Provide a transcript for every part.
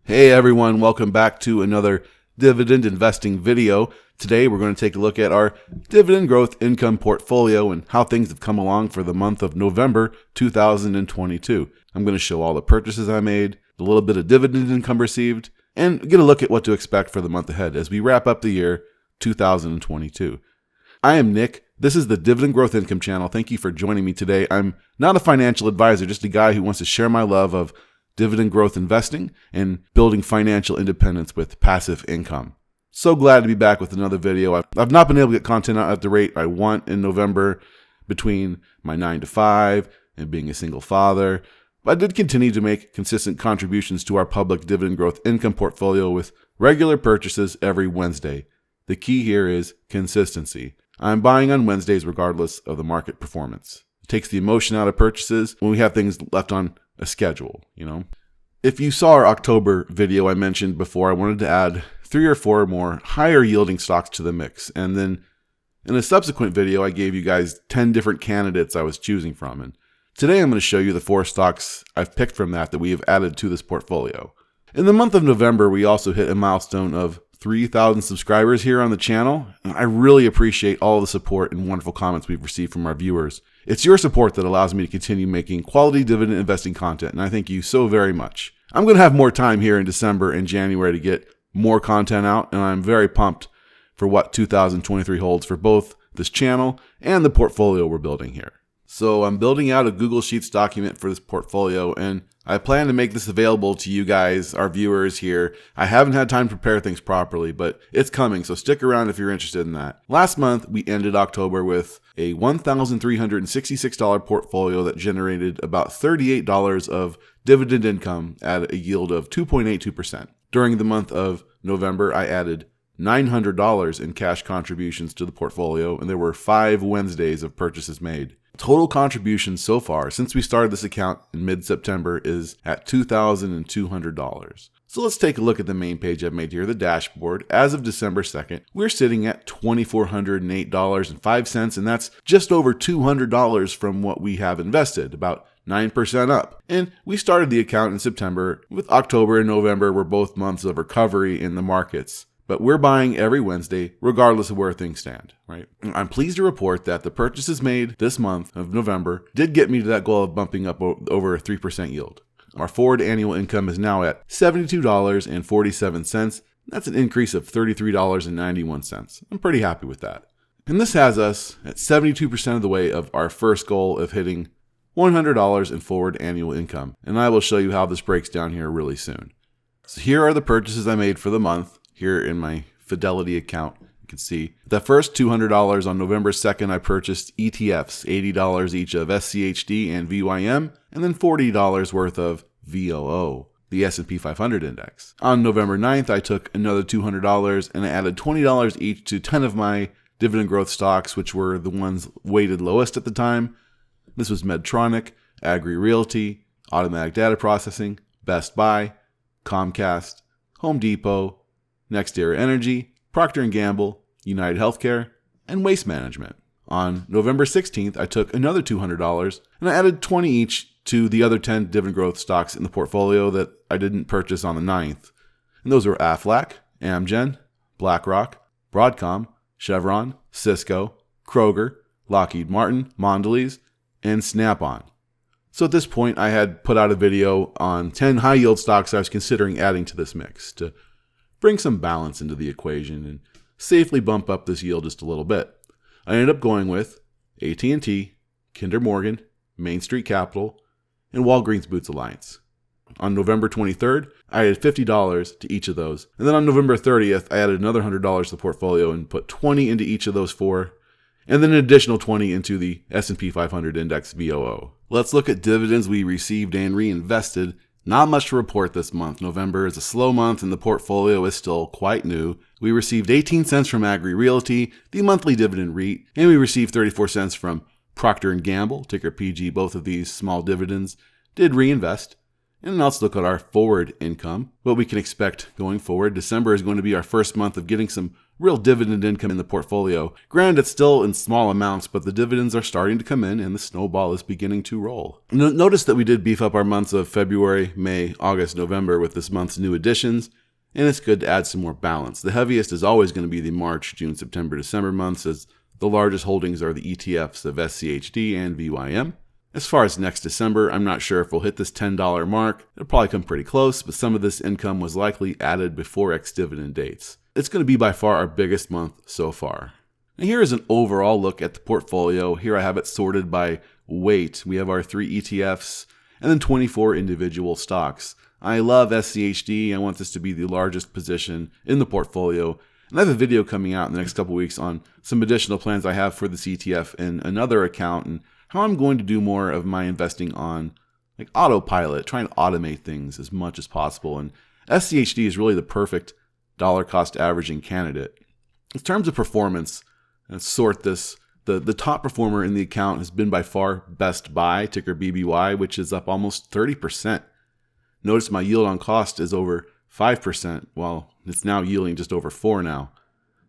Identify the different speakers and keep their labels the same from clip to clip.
Speaker 1: Hey everyone, welcome back to another dividend investing video. Today we're going to take a look at our Dividend Growth Income Portfolio and how things have come along for the month of November 2022. I'm going to show all the purchases I made, a little bit of dividend income received, and get a look at what to expect for the month ahead as we wrap up the year 2022. I am Nick. This is the Dividend Growth Income channel. Thank you for joining me today. I'm not a financial advisor, just a guy who wants to share my love of dividend growth investing and building financial independence with passive income. So glad to be back with another video. I've not been able to get content out at the rate I want in November between my 9 to 5 and being a single father. But I did continue to make consistent contributions to our public dividend growth income portfolio with regular purchases every Wednesday. The key here is consistency. I'm buying on Wednesdays regardless of the market performance. It takes the emotion out of purchases when we have things left on a schedule, If you saw our October video I mentioned before, I wanted to add 3 or 4 more higher yielding stocks to the mix. And then in a subsequent video, I gave you guys 10 different candidates I was choosing from. And today I'm going to show you the 4 stocks I've picked from that we have added to this portfolio. In the month of November, we also hit a milestone of 3,000 subscribers here on the channel. And I really appreciate all the support and wonderful comments we've received from our viewers. It's your support that allows me to continue making quality dividend investing content, and I thank you so very much. I'm going to have more time here in December and January to get more content out, and I'm very pumped for what 2023 holds for both this channel and the portfolio we're building here. So I'm building out a Google Sheets document for this portfolio, and I plan to make this available to you guys, our viewers here. I haven't had time to prepare things properly, but it's coming, so stick around if you're interested in that. Last month, we ended October with a $1,366 portfolio that generated about $38 of dividend income at a yield of 2.82%. During the month of November, I added $900 in cash contributions to the portfolio, and there were 5 Wednesdays of purchases made. Total contributions so far since we started this account in mid-September is at $2,200. So let's take a look at the main page I've made here, the dashboard. As of December 2nd, we're sitting at $2,408.05, and that's just over $200 from what we have invested, about 9% up. And we started the account in September, with October and November were both months of recovery in the markets. But we're buying every Wednesday, regardless of where things stand, right? I'm pleased to report that the purchases made this month of November did get me to that goal of bumping up over a 3% yield. Our forward annual income is now at $72.47. That's an increase of $33.91. I'm pretty happy with that. And this has us at 72% of the way of our first goal of hitting $100 in forward annual income. And I will show you how this breaks down here really soon. So here are the purchases I made for the month. Here in my Fidelity account, you can see the first $200 on November 2nd, I purchased ETFs, $80 each of SCHD and VYM, and then $40 worth of VOO, the S&P 500 index. On November 9th, I took another $200 and I added $20 each to 10 of my dividend growth stocks, which were the ones weighted lowest at the time. This was Medtronic, Agri Realty, Automatic Data Processing, Best Buy, Comcast, Home Depot, NextEra Energy, Procter & Gamble, United Healthcare, and Waste Management. On November 16th, I took another $200 and I added 20 each to the other 10 dividend growth stocks in the portfolio that I didn't purchase on the 9th. And those were Aflac, Amgen, BlackRock, Broadcom, Chevron, Cisco, Kroger, Lockheed Martin, Mondelez, and Snap-on. So at this point, I had put out a video on 10 high yield stocks I was considering adding to this mix to bring some balance into the equation and safely bump up this yield just a little bit. I ended up going with AT&T, Kinder Morgan, Main Street Capital, and Walgreens Boots Alliance. On November 23rd, I added $50 to each of those. And then on November 30th, I added another $100 to the portfolio and put 20 into each of those 4, and then an additional 20 into the S&P 500 Index VOO. Let's look at dividends we received and reinvested. Not much to report this month. November is a slow month and the portfolio is still quite new. We received 18 cents from Agri Realty, the monthly dividend REIT, and we received 34 cents from Procter & Gamble, ticker PG. Both of these small dividends did reinvest. And let's look at our forward income, what we can expect going forward. December is going to be our first month of getting some real dividend income in the portfolio. Granted, it's still in small amounts, but the dividends are starting to come in and the snowball is beginning to roll. Notice that we did beef up our months of February, May, August, November with this month's new additions, and it's good to add some more balance. The heaviest is always going to be the March, June, September, December months, as the largest holdings are the ETFs of SCHD and VYM. As far as next December, I'm not sure if we'll hit this $10 mark. It'll probably come pretty close, but some of this income was likely added before ex-dividend dates. It's going to be by far our biggest month so far. And here is an overall look at the portfolio. Here I have it sorted by weight. We have our 3 ETFs and then 24 individual stocks. I love SCHD. I want this to be the largest position in the portfolio. And I have a video coming out in the next couple weeks on some additional plans I have for this ETF in another account and how I'm going to do more of my investing on like autopilot, trying to automate things as much as possible. And SCHD is really the perfect dollar cost averaging candidate. In terms of performance, let's sort this. The top performer in the account has been by far Best Buy, ticker BBY, which is up almost 30%. Notice my yield on cost is over 5%, while it's now yielding just over 4% now.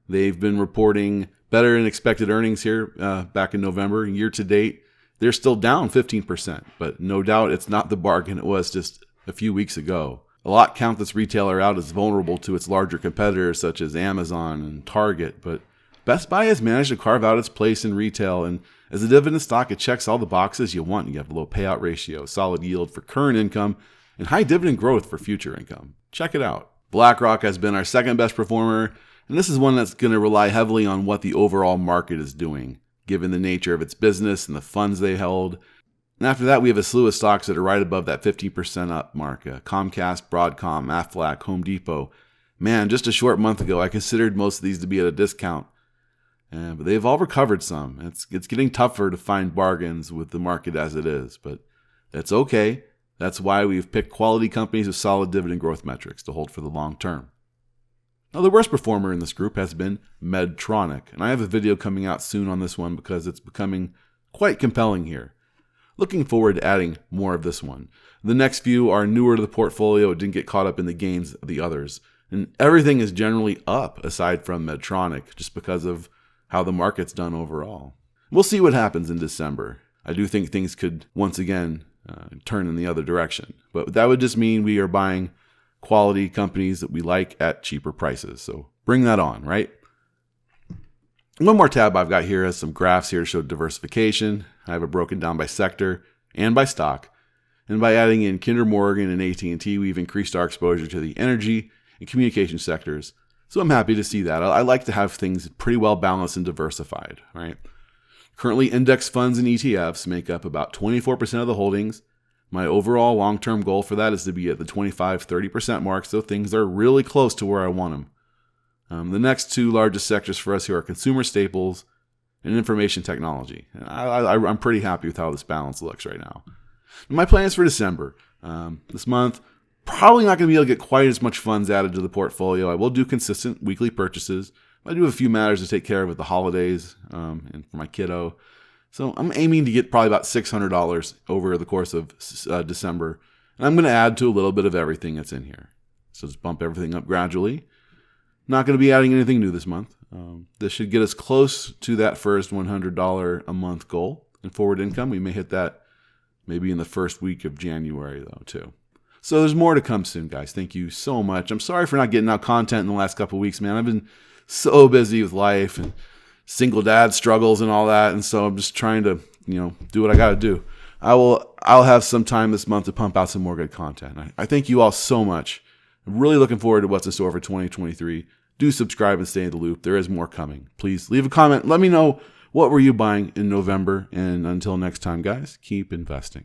Speaker 1: They've been reporting better than expected earnings here back in November. Year to date, they're still down 15%, but no doubt it's not the bargain it was just a few weeks ago. A lot count this retailer out as vulnerable to its larger competitors such as Amazon and Target, but Best Buy has managed to carve out its place in retail, and as a dividend stock, it checks all the boxes you want. You have a low payout ratio, solid yield for current income, and high dividend growth for future income. Check it out. BlackRock has been our second best performer, and this is one that's going to rely heavily on what the overall market is doing, given the nature of its business and the funds they held. And after that, we have a slew of stocks that are right above that 50% up mark. Comcast, Broadcom, Aflac, Home Depot. Man, just a short month ago, I considered most of these to be at a discount. But they've all recovered some. It's getting tougher to find bargains with the market as it is, but that's okay. That's why we've picked quality companies with solid dividend growth metrics to hold for the long term. Now, the worst performer in this group has been Medtronic, and I have a video coming out soon on this one because it's becoming quite compelling here. Looking forward to adding more of this one. The next few are newer to the portfolio. It didn't get caught up in the gains of the others. And everything is generally up aside from Medtronic just because of how the market's done overall. We'll see what happens in December. I do think things could once again turn in the other direction. But that would just mean we are buying quality companies that we like at cheaper prices. So bring that on, right? One more tab I've got here has some graphs here to show diversification. I have it broken down by sector and by stock. And by adding in Kinder Morgan and AT&T, we've increased our exposure to the energy and communication sectors. So I'm happy to see that. I like to have things pretty well balanced and diversified, right? Currently, index funds and ETFs make up about 24% of the holdings. My overall long-term goal for that is to be at the 25-30% mark, so things are really close to where I want them. The next two largest sectors for us here are consumer staples and information technology. I'm pretty happy with how this balance looks right now. My plans for December. This month, probably not going to be able to get quite as much funds added to the portfolio. I will do consistent weekly purchases. I do have a few matters to take care of with the holidays and for my kiddo. So I'm aiming to get probably about $600 over the course of December. And I'm going to add to a little bit of everything that's in here. So just bump everything up gradually. Not going to be adding anything new this month. This should get us close to that first $100 a month goal in forward income. We may hit that maybe in the first week of January, though, too. So there's more to come soon, guys. Thank you so much. I'm sorry for not getting out content in the last couple of weeks, man. I've been so busy with life and single dad struggles and all that, and so I'm just trying to, do what I got to do. I'll have some time this month to pump out some more good content. I thank you all so much. I'm really looking forward to what's in store for 2023. Do subscribe and stay in the loop. There is more coming. Please leave a comment. Let me know what were you buying in November. And until next time, guys, keep investing.